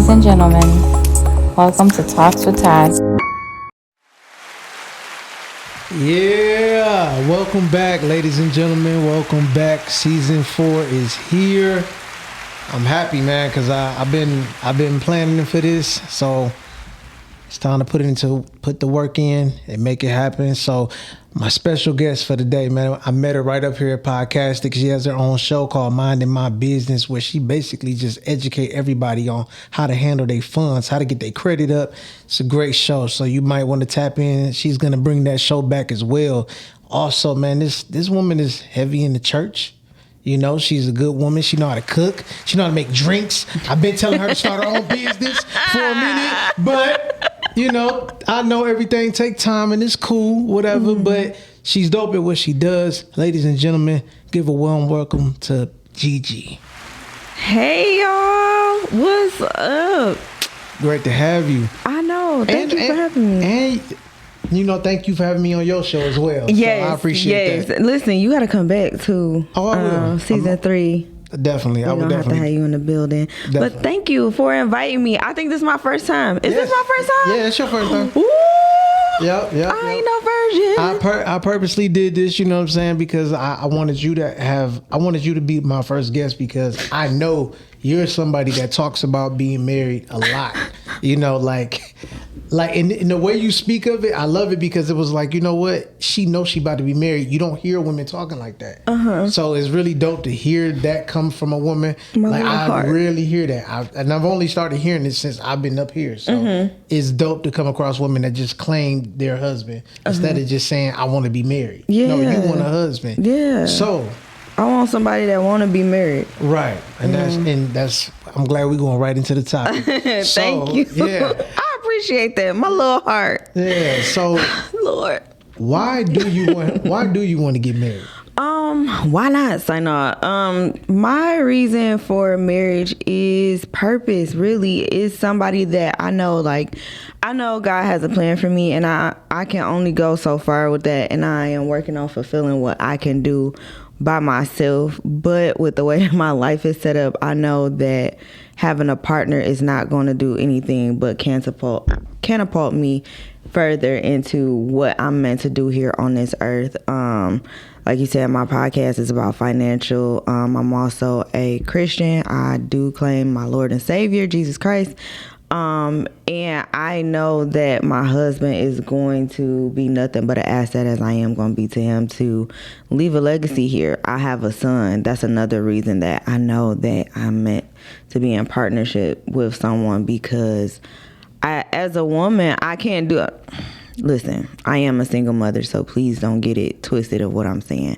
Ladies and gentlemen, welcome to Talks with Todd. Yeah, welcome back, ladies and gentlemen. Welcome back. Season 4 is here. I'm happy, man, because I've been planning for this, so it's time to put the work in and make it happen. So my special guest for today, man, I met her right up here at Podcastic. She has her own show called Mind-N-My Business, where she basically just educate everybody on how to handle their funds, how to get their credit up. It's a great show, so you might want to tap in. She's gonna bring that show back as well. Also, man, this woman is heavy in the church. You know, she's a good woman. She know how to cook. She know how to make drinks. I've been telling her to start her own business for a minute, but you know, I know everything take time and it's cool, whatever, but she's dope at what she does. Ladies and gentlemen, give a warm welcome to Gigi. Hey, y'all. What's up? Great to have you. I know. Thank you for having me. And, you know, thank you for having me on your show as well. Yes, so I appreciate that. Listen, you got to come back too. Oh, I will. Season 3. Definitely. I would definitely have to have you in the building. Definitely. But thank you for inviting me. I think this is my first time. Is this my first time? Yeah, it's your first time. Ooh. Yep. I ain't no virgin. I purposely did this, you know what I'm saying, because I wanted you to be my first guest, because I know you're somebody that talks about being married a lot. You know, like in the way you speak of it, I love it, because it was like, you know what, she knows she about to be married. You don't hear women talking like that. So it's really dope to hear that come from a woman. I really hear that. I've only started hearing it since I've been up here. So it's dope to come across women that just claim their husband instead of just saying, I want to be married. Yeah. No, you want a husband. Yeah. So I want somebody that want to be married. Right. And that's I'm glad we're going right into the topic. Thank you. Yeah. I appreciate that. My little heart. Yeah. So Lord. Why do you want to get married? Why not? Sign on. My reason for marriage is purpose. Really, is somebody that I know. Like, I know God has a plan for me, and I can only go so far with that. And I am working on fulfilling what I can do by myself. But with the way my life is set up, I know that having a partner is not going to do anything but catapult me further into what I'm meant to do here on this earth. Like you said, my podcast is about financial. I'm also a Christian. I do claim my Lord and Savior, Jesus Christ. And I know that my husband is going to be nothing but an asset, as I am going to be to him, to leave a legacy here. I have a son. That's another reason that I know that I'm meant to be in partnership with someone, because as a woman, I can't do it. Listen, I am a single mother, so please don't get it twisted of what I'm saying.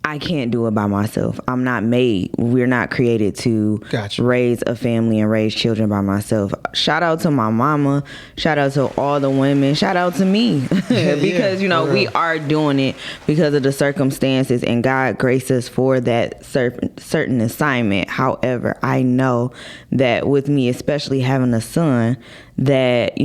I can't do it by myself. I'm not made. We're not created to raise a family and raise children by myself. Shout out to my mama. Shout out to all the women. Shout out to me. Because, we are doing it because of the circumstances, and God graced us for that certain assignment. However, I know that with me, especially having a son, that,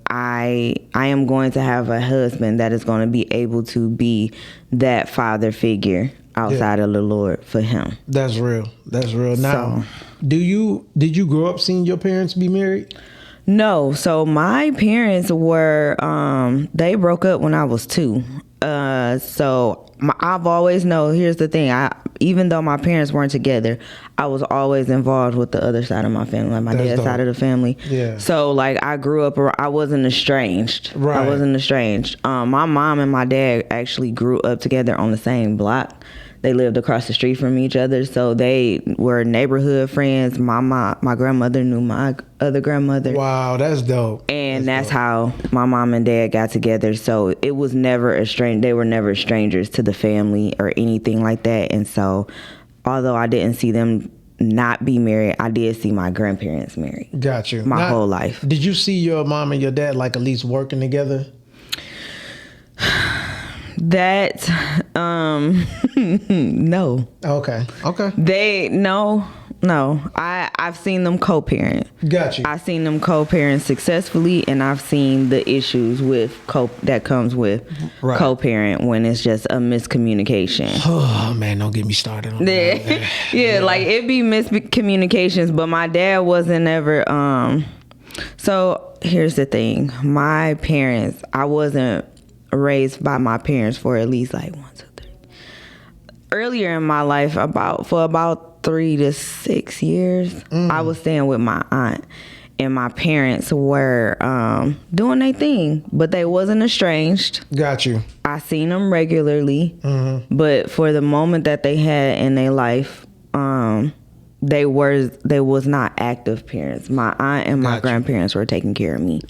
I am going to have a husband that is going to be able to be that father figure outside of the Lord for him. That's real. Now, did you grow up seeing your parents be married? No. So my parents were, they broke up when I was 2. I've always known, here's the thing, even though my parents weren't together, I was always involved with the other side of my family, like my dad's side of the family. Yeah. So like I grew up, I wasn't estranged. Right. I wasn't estranged. My mom and my dad actually grew up together on the same block. They lived across the street from each other, so they were neighborhood friends. My grandmother knew my other grandmother. Wow, that's dope. And that's how my mom and dad got together. So it was never they were never strangers to the family or anything like that. And so, although I didn't see them not be married, I did see my grandparents married. Got you. My whole life. Did you see your mom and your dad like at least working together? That no. Okay. No. I've seen them co-parent. Got you. I've seen them co-parent successfully, and I've seen the issues with that comes with co-parent when it's just a miscommunication. Oh man, don't get me started on that. Yeah, like it be miscommunications, but my dad wasn't ever. So here's the thing: my parents, I wasn't raised by my parents for at least like 1, 2, 3. Earlier in my life, for about 3 to 6 years, I was staying with my aunt, and my parents were doing their thing, but they wasn't estranged. Got you. I seen them regularly, but for the moment that they had in their life, they was not active parents. My aunt and my grandparents were taking care of me.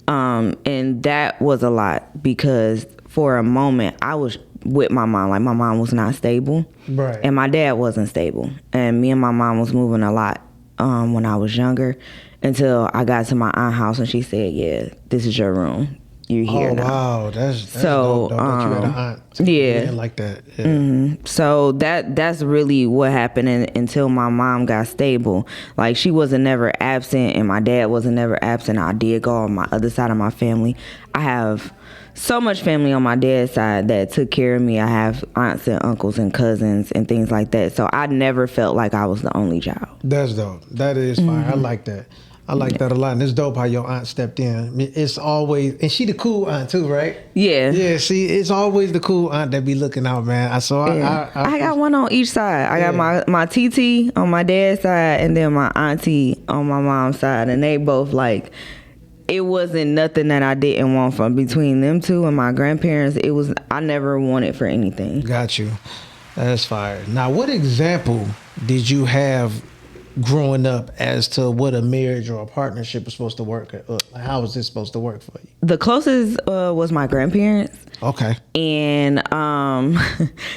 And that was a lot because for a moment I was with my mom. Like my mom was not stable, right? And my dad wasn't stable. And me and my mom was moving a lot when I was younger until I got to my aunt's house and she said, "Yeah, this is your room. You're here now." Wow, that's so dope that you had an aunt. Yeah, like that. Yeah. So that's really what happened until my mom got stable. Like she wasn't never absent, and my dad wasn't never absent. I did go on my other side of my family. I have so much family on my dad's side that took care of me. I have aunts and uncles and cousins and things like that. So I never felt like I was the only child. That's dope. That is fine. I like that. I like that a lot. And it's dope how your aunt stepped in. I mean, it's always, and she the cool aunt too, right? Yeah. Yeah, see, it's always the cool aunt that be looking out, man. I got one on each side. I got my TT on my dad's side and then my auntie on my mom's side. And they both like, it wasn't nothing that I didn't want from between them two and my grandparents. I never wanted for anything. Got you. That's fire. Now, what example did you have growing up as to what a marriage or a partnership is supposed to work? How is this supposed to work for you? The closest was my grandparents. Okay. And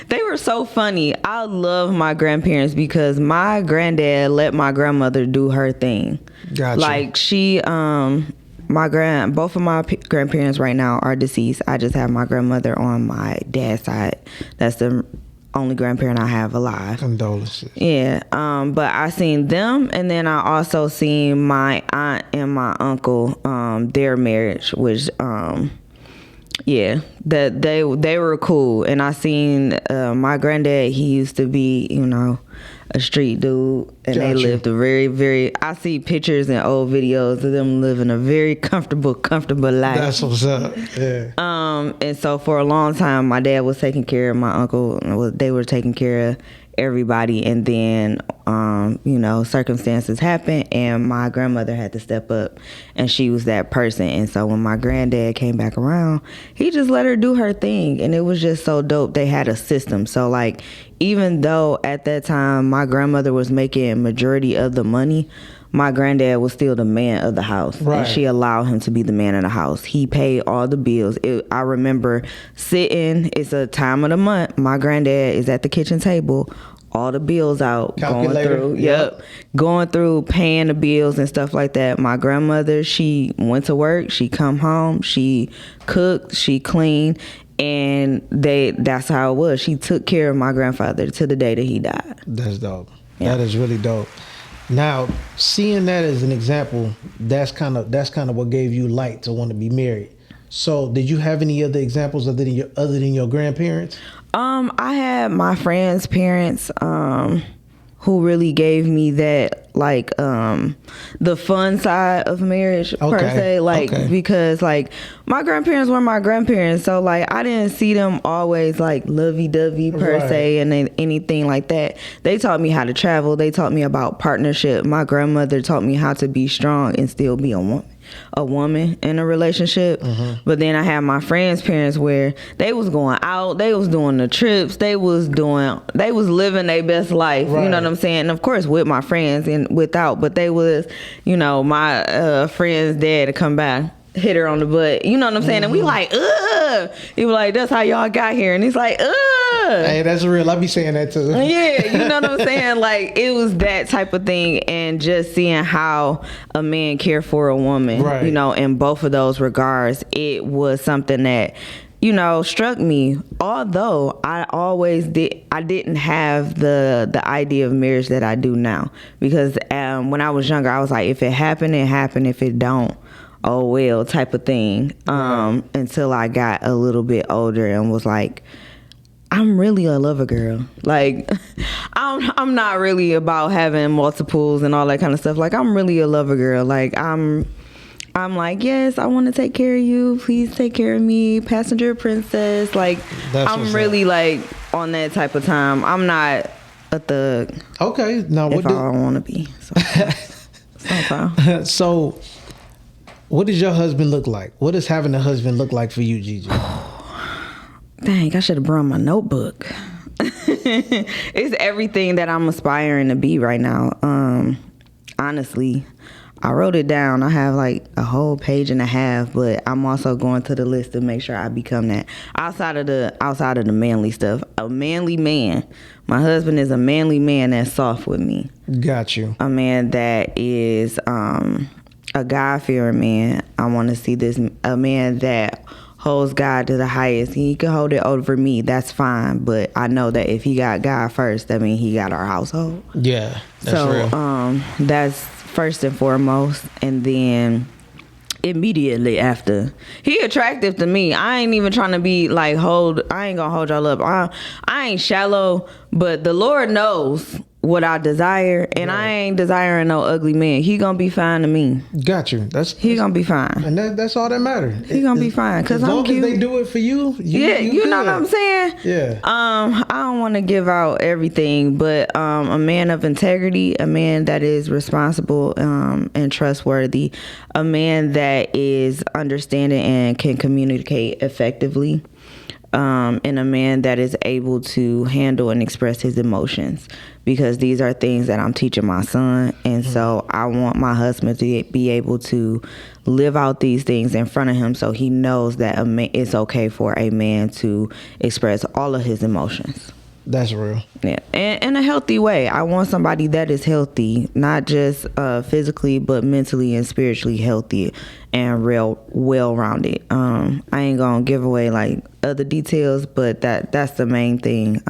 they were so funny. I love my grandparents because my granddad let my grandmother do her thing. Gotcha. Like she, both of my grandparents right now are deceased. I just have my grandmother on my dad's side. That's the only grandparent I have alive. Condolences. Yeah. But I seen them, and then I also seen my aunt and my uncle, their marriage, which yeah, that they were cool. And I seen my granddad, he used to be, a street dude, and they lived a very, very, I see pictures and old videos of them living a very comfortable life. That's what's up. Yeah. And so for a long time, my dad was taking care of my uncle. They were taking care of everybody. And then, circumstances happened and my grandmother had to step up and she was that person. And so when my granddad came back around, he just let her do her thing. And it was just so dope. They had a system. So like, even though at that time my grandmother was making majority of the money, my granddad was still the man of the house. Right. And she allowed him to be the man of the house. He paid all the bills. I remember sitting, it's a time of the month, my granddad is at the kitchen table, all the bills out, going through paying the bills and stuff like that. My grandmother, she went to work, she come home, she cooked, she cleaned, and that's how it was. She took care of my grandfather to the day that he died. That's dope. Yeah. That is really dope. Now, seeing that as an example, that's kind of what gave you light to want to be married. So, did you have any other examples other than your grandparents? I had my friends' parents, who really gave me that, like, the fun side of marriage, per se, because, like, my grandparents were my grandparents, so, like, I didn't see them always, like, lovey-dovey, per se, and anything like that. They taught me how to travel. They taught me about partnership. My grandmother taught me how to be strong and still be a woman in a relationship. But then I had my friends' parents where they was going out, they was doing the trips, they was living their best life. You know what I'm saying? And of course with my friends and without, but they was, my friend's dad to come back, hit her on the butt. You know what I'm saying? And we like, ugh. He was like, that's how y'all got here. And he's like, ugh. Hey, that's real. I be saying that too. Yeah, you know what I'm saying? Like, it was that type of thing. And just seeing how a man cared for a woman, in both of those regards, it was something that struck me. Although I didn't have the idea of marriage that I do now, because when I was younger, I was like, if it happened, it happened. If it don't, oh well, type of thing. Until I got a little bit older and was like, I'm really a lover girl. Like, I'm not really about having multiples and all that kind of stuff. Like, I'm really a lover girl. Like, I'm like, yes, I want to take care of you. Please take care of me, passenger princess. Like, I'm really like on that type of time. I'm not a thug. Okay, now what? If I want to be. So, what does your husband look like? What does having a husband look like for you, Gigi? Dang, I should have brought my notebook. It's everything that I'm aspiring to be right now. Honestly, I wrote it down. I have like a whole page and a half, but I'm also going to the list to make sure I become that. Outside of the manly stuff, a manly man. My husband is a manly man that's soft with me. Got you. A man that is a God-fearing man. I want to see a man that holds God to the highest. He can hold it over me. That's fine. But I know that if he got God first, that means he got our household. Yeah, that's real. That's first and foremost. And then immediately after, he attractive to me. I ain't even trying to be like I ain't gonna hold y'all up. I ain't shallow, but the Lord knows what I desire, and I ain't desiring no ugly man. He gonna be fine to me. Got you. He gonna be fine, and that's all that matters. He gonna be fine because I'm cute. As long as they do it for you, you know what I'm saying? Yeah. I don't want to give out everything, but a man of integrity, a man that is responsible and trustworthy, a man that is understanding and can communicate effectively. And a man that is able to handle and express his emotions, because these are things that I'm teaching my son. And so I want my husband to be able to live out these things in front of him, so he knows that it's okay for a man to express all of his emotions. That's real. Yeah, in a healthy way. I want somebody that is healthy, not just physically, but mentally and spiritually healthy and real well-rounded. I ain't gonna give away like other details, but that's the main thing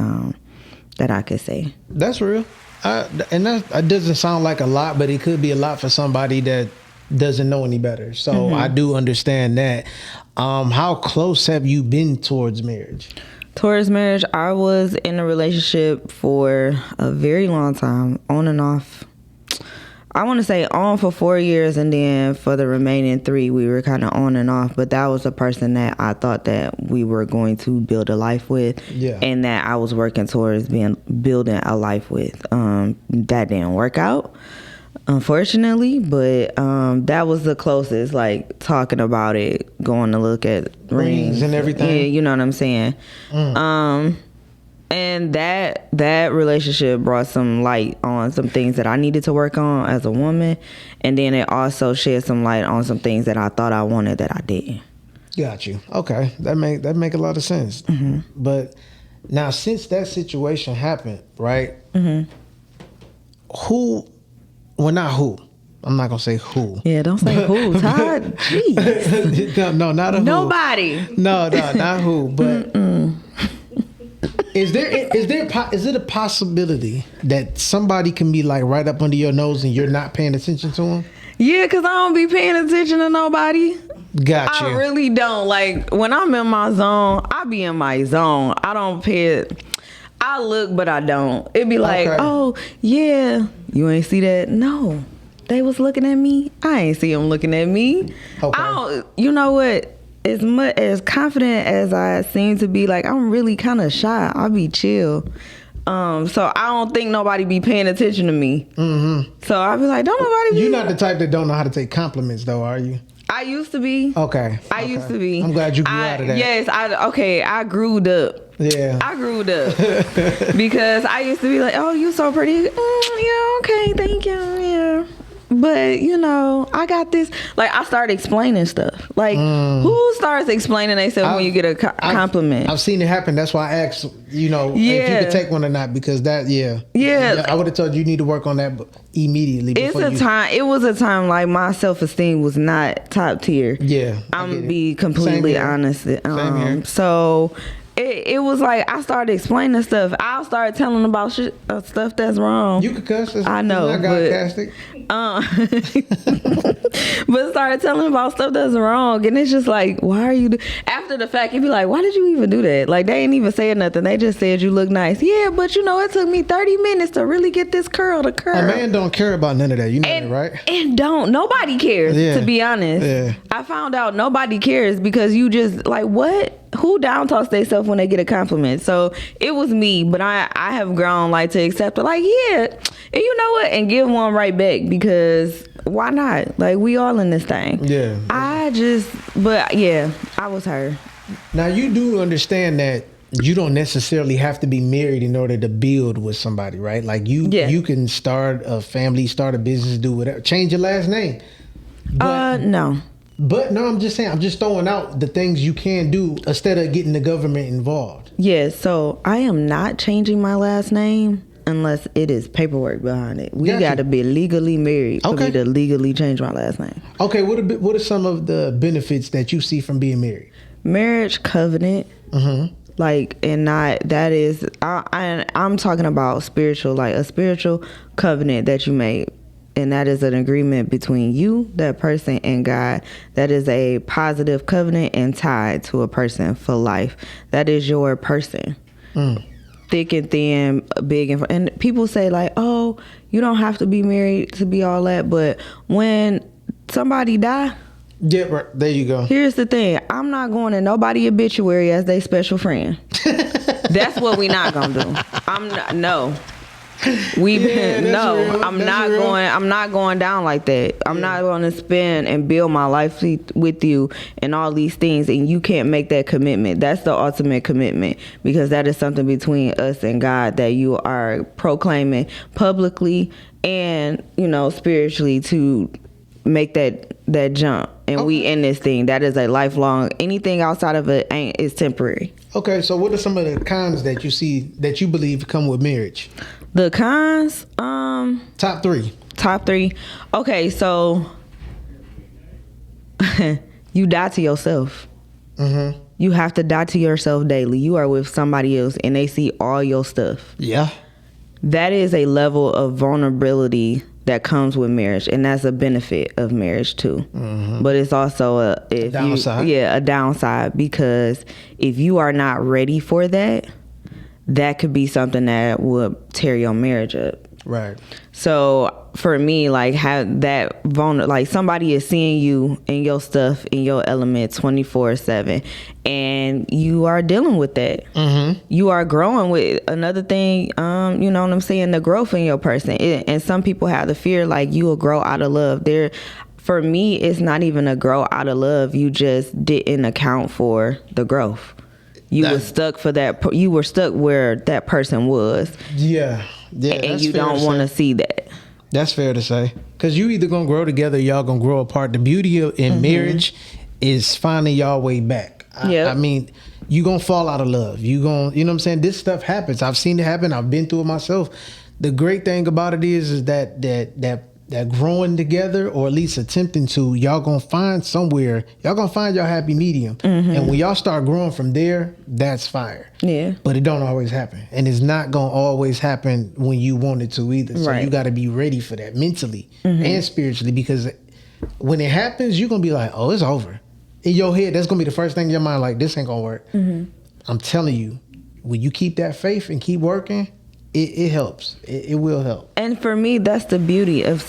that I could say. That's real. And that doesn't sound like a lot, but it could be a lot for somebody that doesn't know any better. So I do understand that. How close have you been towards marriage? Towards marriage, I was in a relationship for a very long time, on and off. I want to say on for 4 years, and then for the remaining 3, we were kind of on and off. But that was a person that I thought that we were going to build a life with, and that I was working towards building a life with. That didn't work out, unfortunately, but that was the closest, like talking about it, going to look at rings and everything. Yeah, you know what I'm saying. And that relationship brought some light on some things that I needed to work on as a woman, and then it also shed some light on some things that I thought I wanted that I didn't. Got you. Okay, that make a lot of sense. But now, since that situation happened, right? Well, not who. I'm not gonna say who. Yeah, don't say who, Todd. Jeez. No, not a who. Nobody. No, not who. But is it a possibility that somebody can be like right up under your nose and you're not paying attention to them? Yeah, because I don't be paying attention to nobody. Gotcha. I really don't. Like, when I'm in my zone, I be in my zone. I don't pay it. I look, but I don't. It'd be like, oh, yeah, you ain't see that? No. They was looking at me. I ain't see them looking at me. Okay. You know what? As much as confident as I seem to be, like, I'm really kind of shy. I be chill. So I don't think nobody be paying attention to me. So I be like, don't nobody be. You're not the type that don't know how to take compliments, though, are you? I used to be. Okay. I used to be. I'm glad you grew out of that. Yes. I grew up. Yeah. I grew up. Because I used to be like, oh, you so pretty. Yeah, okay, thank you. Yeah. but you know, I got this. Like, I started explaining stuff. Like, who starts explaining themselves when you get a compliment? I've seen it happen. That's why I asked, you know, if you could take one or not, because that, I would have told you need to work on that immediately. It was a time like my self-esteem was not top tier. Yeah, I'm gonna be completely honest. Same here. So. It was like I started explaining stuff. I'll start telling about stuff that's wrong. You could cuss. I know, but started telling about stuff that's wrong, and it's just like, why are you? After the fact, you'd be like, why did you even do that? Like, they ain't even saying nothing. They just said you look nice. Yeah, but you know, it took me 30 minutes to really get this curl to curl. A man don't care about none of that. You know that, right? And nobody cares. To be honest, I found out nobody cares because you just like what. Who down talks themselves when they get a compliment? So it was me, but I have grown like to accept it. Like, yeah, and you know what? And give one right back, because why not? Like, we all in this thing. Yeah. I was her. Now, you do understand that you don't necessarily have to be married in order to build with somebody, right? Like, you can start a family, start a business, do whatever, change your last name. No. But no, I'm just saying, I'm just throwing out the things you can do instead of getting the government involved. Yeah, so I am not changing my last name unless it is paperwork behind it. We got to be legally married for me to legally change my last name. Okay, what are some of the benefits that you see from being married? Marriage covenant. Mm-hmm. Like, and not, that is, I'm talking about spiritual, like a spiritual covenant that you made. And that is an agreement between you, that person, and God. That is a positive covenant and tied to a person for life. That is your person. Thick and thin, big and people say like, oh, you don't have to be married to be all that. But when somebody die, yeah, right. There you go. Here's the thing. I'm not going in nobody obituary as they special friend. That's what we not gonna do. I'm not going down like that. I'm not going to spend and build my life with you and all these things, and you can't make that commitment. That's the ultimate commitment, because that is something between us and God that you are proclaiming publicly and, you know, spiritually to make that jump. And we in this thing. That is a lifelong. Anything outside of it is temporary. Okay, so what are some of the cons that you see that you believe come with marriage? The cons? Top three. Okay, so you die to yourself. Mm-hmm. You have to die to yourself daily. You are with somebody else and they see all your stuff. Yeah. That is a level of vulnerability that comes with marriage, and that's a benefit of marriage too. Mm-hmm. But it's also a downside. A downside, because if you are not ready for that, that could be something that would tear your marriage up. Right. So for me, like, have that like somebody is seeing you and your stuff in your element 24/7, and you are dealing with that. Mm-hmm. You are growing with another thing. You know what I'm saying? The growth in your person, and some people have the fear like you will grow out of love. For me, it's not even a grow out of love. You just didn't account for the growth. You were stuck where that person was. Yeah. And you don't want to see that. That's fair to say. Because you either going to grow together or y'all going to grow apart. The beauty in marriage is finding y'all way back. I mean, you going to fall out of love. You know what I'm saying? This stuff happens. I've seen it happen. I've been through it myself. The great thing about it is that growing together, or at least attempting to, y'all gonna find somewhere, y'all gonna find your happy medium. Mm-hmm. And when y'all start growing from there, that's fire. Yeah. But it don't always happen. And it's not gonna always happen when you want it to either. So you gotta be ready for that mentally and spiritually, because when it happens, you're gonna be like, oh, it's over. In your head, that's gonna be the first thing in your mind, like, this ain't gonna work. Mm-hmm. I'm telling you, when you keep that faith and keep working, it helps. It will help. And for me, that's the beauty of,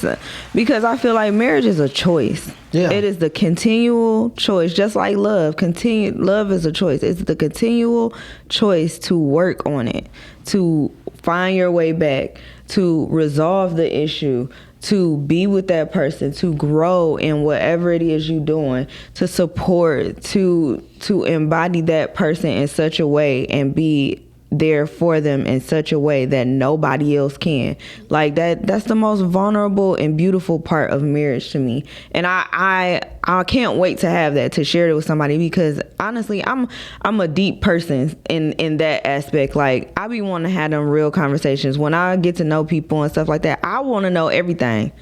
because I feel like marriage is a choice. Yeah. It is the continual choice, just like love. Love is a choice. It's the continual choice to work on it, to find your way back, to resolve the issue, to be with that person, to grow in whatever it is you're doing, to support, to embody that person in such a way and be there for them in such a way that nobody else can. Like that's the most vulnerable and beautiful part of marriage to me. And I can't wait to have that, to share it with somebody, because honestly, I'm a deep person in that aspect. Like, I be wanting to have them real conversations. When I get to know people and stuff like that, I want to know everything.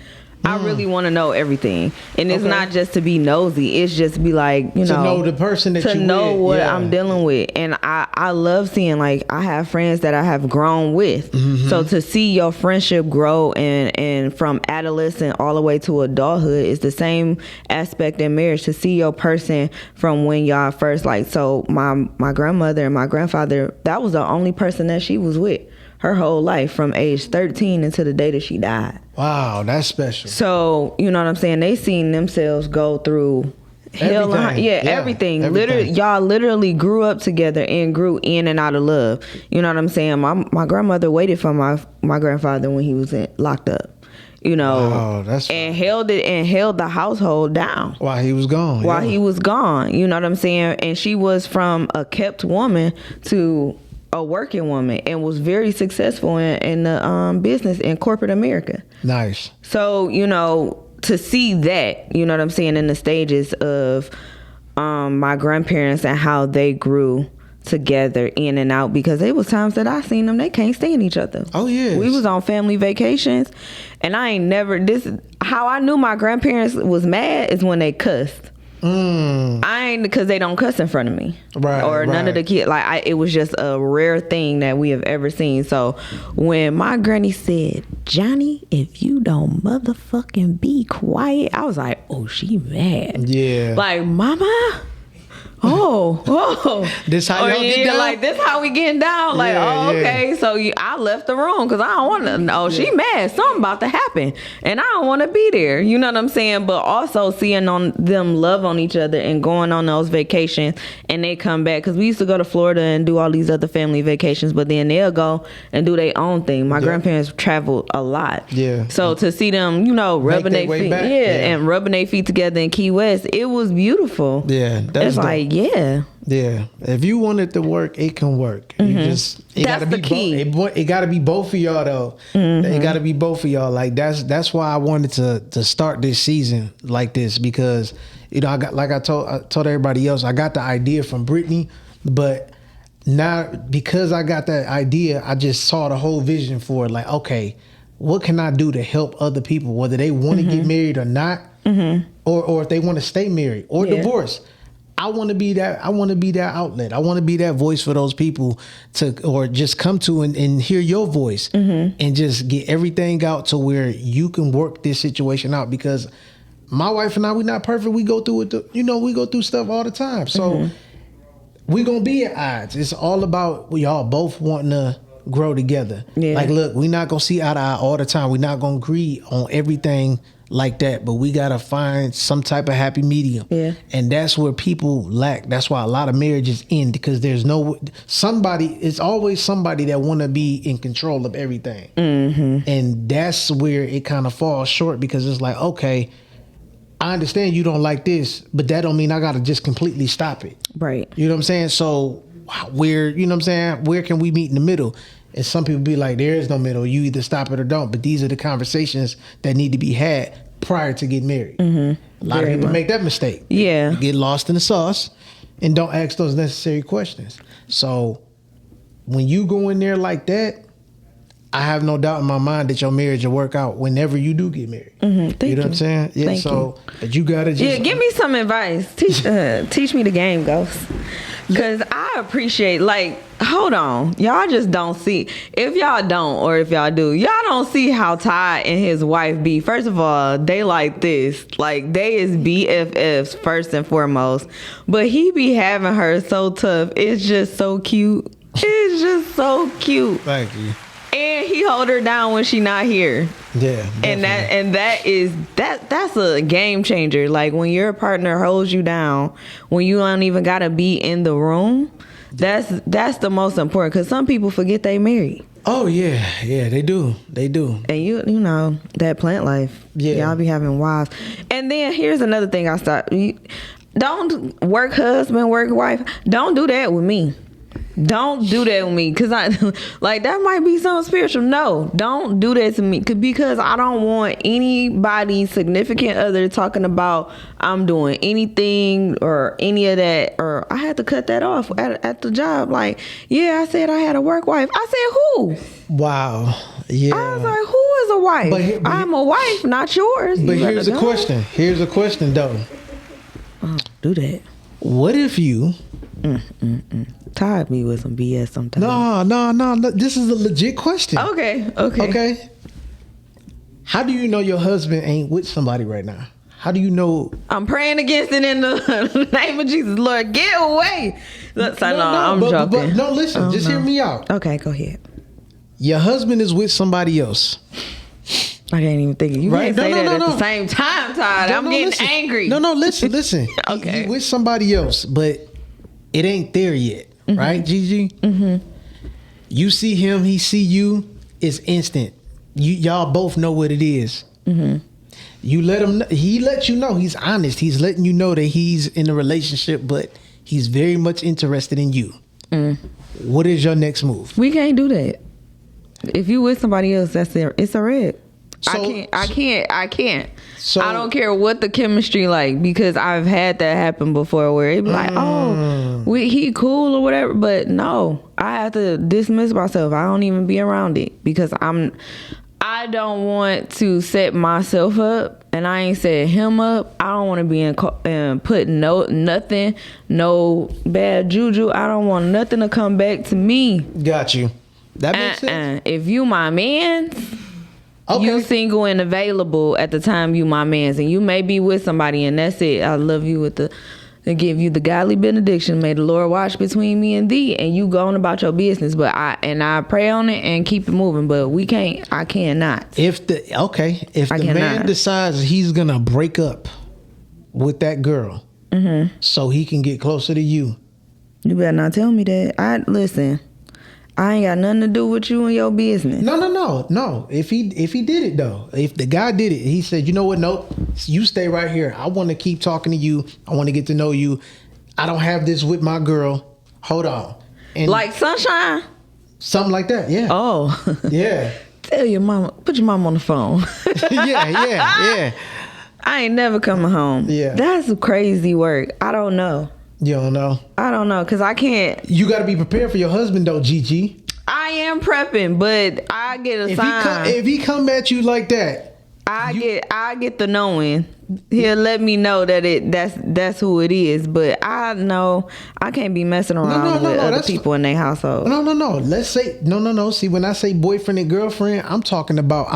I really want to know everything, and it's not just to be nosy. It's just to be like, to know the person that to know what I'm dealing with. And I love seeing, like, I have friends that I have grown with. So to see your friendship grow and from adolescent all the way to adulthood is the same aspect in marriage. To see your person from when y'all first, like, so my grandmother and my grandfather, that was the only person that she was with her whole life, from age 13 until the day that she died. Wow, that's special. So, you know what I'm saying? They seen themselves go through hell and everything. Literally, y'all literally grew up together and grew in and out of love. You know what I'm saying? My grandmother waited for my grandfather when he was locked up. Wow, and held the household down while he was gone. He was gone. You know what I'm saying? And she was from a kept woman to a working woman, and was very successful in the business in corporate America. Nice. So, to see that, you know what I'm saying, in the stages of my grandparents and how they grew together in and out, because there was times that I seen them, they can't stand each other. Oh yeah. We was on family vacations, and how I knew my grandparents was mad is when they cussed. I ain't, because they don't cuss in front of me, or none of the kids. Like, it was just a rare thing that we have ever seen. So when my granny said, "Johnny, if you don't motherfucking be quiet," I was like, "Oh, she mad." Yeah. Like, mama. This how y'all get down? Like, this how we getting down? Like, okay. So I left the room because I don't want to know. She mad. Something about to happen, and I don't want to be there. You know what I'm saying? But also seeing on them love on each other and going on those vacations, and they come back, because we used to go to Florida and do all these other family vacations, but then they'll go and do their own thing. My grandparents traveled a lot. Yeah. So to see them, rubbing their feet, and rubbing their feet together in Key West, it was beautiful. Yeah. It's like, yeah. If you want it to work, it can work. That's the key. It got to be both of y'all though. It got to be both of y'all. Like, that's why I wanted to start this season like this, because I got, like I told everybody else, I got the idea from Brittany, but now because I got that idea, I just saw the whole vision for it. Like, okay, what can I do to help other people, whether they want to get married or not, or if they want to stay married or divorce. I want to be that. I want to be that outlet. I want to be that voice for those people or just come to and hear your voice and just get everything out to where you can work this situation out. Because my wife and I, we're not perfect. We go through it. We go through stuff all the time. So we're going to be at odds. It's all about we all both wanting to grow together. Yeah. Like, look, we're not going to see eye to eye all the time. We're not going to agree on everything like that, but we gotta find some type of happy medium. Yeah. And that's where people lack. That's why a lot of marriages end, because there's it's always somebody that want to be in control of everything. And that's where it kind of falls short, because it's like, okay, I understand you don't like this, but that don't mean I gotta just completely stop it. Right. You know what I'm saying? So where can we meet in the middle? And some people be like, there is no middle. You either stop it or don't. But these are the conversations that need to be had prior to getting married. A lot of people make that mistake. Yeah. You get lost in the sauce and don't ask those necessary questions. So when you go in there like that, I have no doubt in my mind that your marriage will work out whenever you do get married. You know what I'm saying? Yeah. Thank you. But you gotta just give me some advice. Teach me the game, Ghost. Because I appreciate, like, hold on. Y'all just don't see. If y'all don't, or if y'all do, y'all don't see how Todd and his wife be. First of all, they like this. Like, they is BFFs first and foremost. But he be having her so tough. It's just so cute. It's just so cute. Thank you. And he hold her down when she not here. Yeah. Definitely. That's a game changer. Like, when your partner holds you down, when you don't even gotta be in the room, that's the most important. Because some people forget they married. Oh yeah, they do. And you know that plant life. Yeah, y'all be having wives. And then here's another thing I stopped. Don't work husband, work wife. Don't do that with me. Don't do that with me, because I like that might be something spiritual. No, don't do that to me, because I don't want anybody significant other talking about I'm doing anything or any of that, or I had to cut that off at the job. Like, yeah, I said I had a work wife. I said who? Wow. Yeah. I was like, who is a wife? I'm a wife, not yours. But here's a question. Here's a question though. Do that. What if you tired me with some BS sometimes? No. This is a legit question. Okay. How do you know your husband ain't with somebody right now? How do you know? I'm praying against it in the name of Jesus. Lord, get away. I'm joking. But no, listen. Just hear me out. Okay, go ahead. Your husband is with somebody else. I can't even think. You can't say that at the same time, Todd. I'm getting angry. No, listen. Okay. He with somebody else, but it ain't there yet. Right, Gigi? Mm-hmm. You see him, he see you, it's instant. Y'all both know what it is. Mm-hmm. You let him know, he let you know, he's honest. He's letting you know that he's in a relationship, but he's very much interested in you. What is your next move? We can't do that. If you with somebody else, it's a red. So, I can't. So, I don't care what the chemistry like, because I've had that happen before where it be like, he cool or whatever, but no, I have to dismiss myself. I don't even be around it, because I don't want to set myself up, and I ain't set him up. I don't want to be putting no bad juju. I don't want nothing to come back to me. Got you. That makes sense. If you my man, okay. You single and available at the time you my mans, and you may be with somebody and that's it. I love you and give you the godly benediction. May the Lord watch between me and thee, and you go on about your business. But I pray on it and keep it moving. But I cannot. If the man decides he's gonna break up with that girl, so he can get closer to you, you better not tell me that. Listen. I ain't got nothing to do with you and your business. No. If he did it though, if the guy did it, he said, you know what? Nope, you stay right here. I want to keep talking to you. I want to get to know you. I don't have this with my girl. Hold on. And like Sunshine? Something like that. Yeah. Oh. Yeah. Tell your mama. Put your mom on the phone. Yeah. I ain't never coming home. Yeah. That's crazy work. I don't know. You don't know? I don't know, because I can't. You got to be prepared for your husband though, Gigi. I am prepping, but I get a sign. If he come at you like that, I get the knowing. He'll let me know that that's who it is. But I know I can't be messing around with other people in their household. No. Let's say no. See, when I say boyfriend and girlfriend, I'm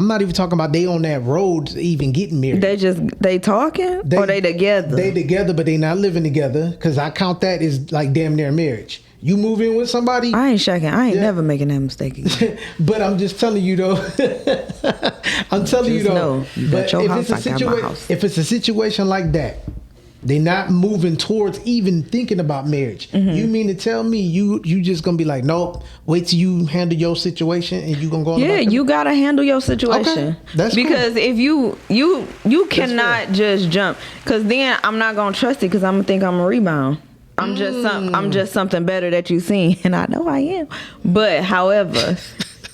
not even talking about they on that road to even getting married. They talking or they together? They together, but they not living together, because I count that as like damn near marriage. You move in with somebody. I ain't shaking. I ain't never making that mistake again. But I'm just telling you though. Know, you got your house, I got my house. If it's a situation like that, they're not moving towards even thinking about marriage. Mm-hmm. You mean to tell me you just gonna be like, nope, wait till you handle your situation and you gonna go on? Yeah, you gotta handle your situation. Okay. That's because cool. if you cannot just jump, because then I'm not gonna trust it, because I'm gonna think I'm a rebound. I'm just something better that you seen, and I know I am. But however,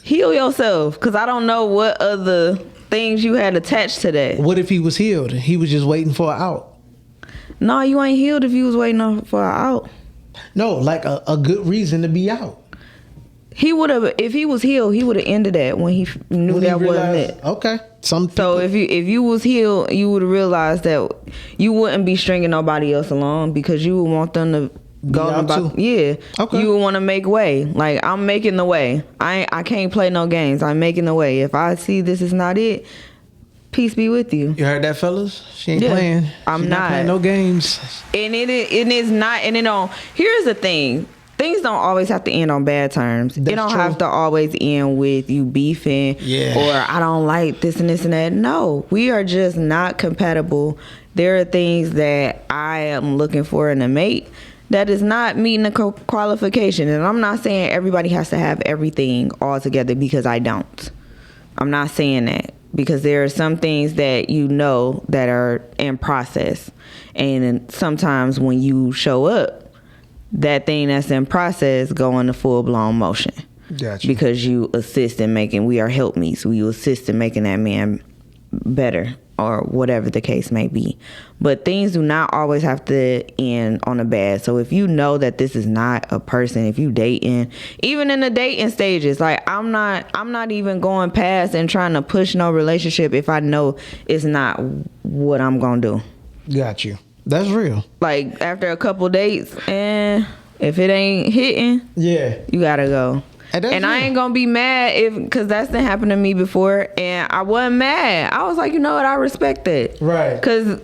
heal yourself, because I don't know what other things you had attached to that. What if he was healed? He was just waiting for an out. No, you ain't healed if you was waiting for an out. No, like a good reason to be out. He would have, if he was healed, he would have ended that when he knew that wasn't it. Okay. So if you was healed, you would have realized that you wouldn't be stringing nobody else along, because you would want them to go about. Yeah. Okay. You would want to make way. Like, I'm making the way. I can't play no games. I'm making the way. If I see this is not it, peace be with you. You heard that, fellas? She ain't playing. I'm not playing no games. And it is not. And here's the thing. Things don't always have to end on bad terms. It don't have to always end with you beefing or I don't like this and this and that. No, we are just not compatible. There are things that I am looking for in a mate that is not meeting the qualification. And I'm not saying everybody has to have everything all together, because I don't. I'm not saying that, because there are some things that that are in process. And sometimes when you show up, that thing that's in process go into full blown motion. Gotcha. Because you assist in making, we are helpmeets. We assist in making that man better, or whatever the case may be. But things do not always have to end on a bad. So if you know that this is not a person, if you dating, even in the dating stages, like I'm not even going past and trying to push no relationship if I know it's not what I'm gonna do. Got you. That's real. Like after a couple dates, and if it ain't hitting, yeah, you gotta go. And I ain't gonna be mad because that's been happened to me before, and I wasn't mad. I was like, you know what, I respect that. Right. Because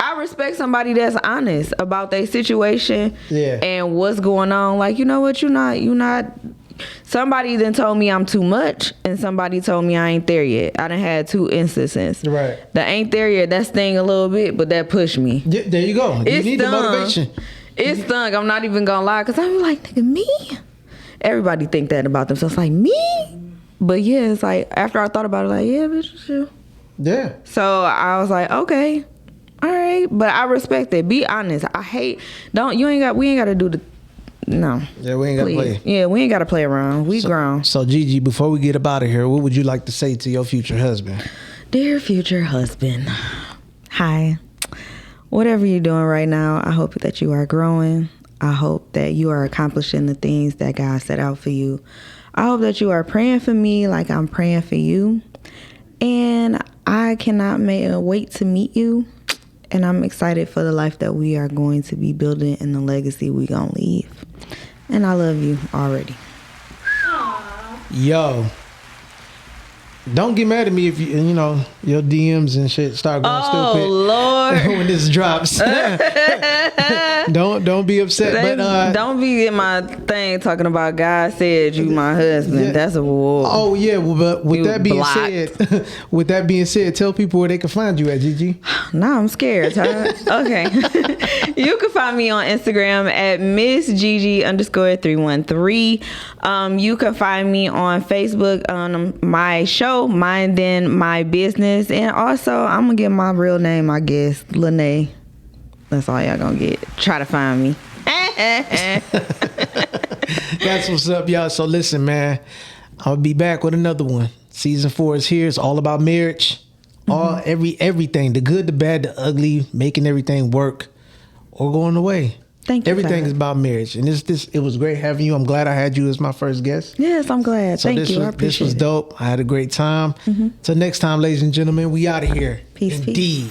I respect somebody that's honest about their situation and what's going on. Like, you know what, you not. Somebody then told me I'm too much, and somebody told me I ain't there yet. I done had 2 instances. Right. The ain't there yet, that sting a little bit, but that pushed me. Yeah, there you go. You need the motivation. It stung. I'm not even gonna lie, because I'm like, nigga, me? Everybody think that about themselves, like me, but yeah, it's like after I thought about it, like yeah, bitch, it's you. Yeah. So I was like, okay, all right, but I respect it. Be honest. I hate we ain't got to do the no. Yeah, we ain't got to play. Yeah, we ain't got to play around. We grown. So Gigi, before we get up out of here, what would you like to say to your future husband? Dear future husband, hi. Whatever you're doing right now, I hope that you are growing. I hope that you are accomplishing the things that God set out for you. I hope that you are praying for me like I'm praying for you. And I cannot wait to meet you. And I'm excited for the life that we are going to be building and the legacy we gonna leave. And I love you already. Yo. Don't get mad at me if you know your DMs and shit start going stupid. Oh Lord! When this drops, don't be upset. But don't be in my thing talking about God said you my husband. Yeah. That's a war. Oh yeah, well, but with that being said, tell people where they can find you at, Gigi. Nah, I'm scared, Todd. Okay. You can find me on Instagram at Miss Gigi _313. You can find me on Facebook on my show, Mind-N-My Business. And also, I'm going to get my real name, I guess, Lene. That's all y'all going to get. Try to find me. That's what's up, y'all. So listen, man, I'll be back with another one. Season 4 is here. It's all about marriage. Everything, the good, the bad, the ugly, making everything work or going away. Thank you. Everything is about marriage, and it was great having you. I'm glad I had you as my first guest. Yes, I'm glad. Thank you. I appreciate this was dope. I had a great time. Till next time, ladies and gentlemen, we out of here. Peace. Indeed.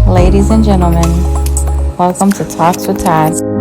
Ladies and gentlemen, welcome to Talks with Todd.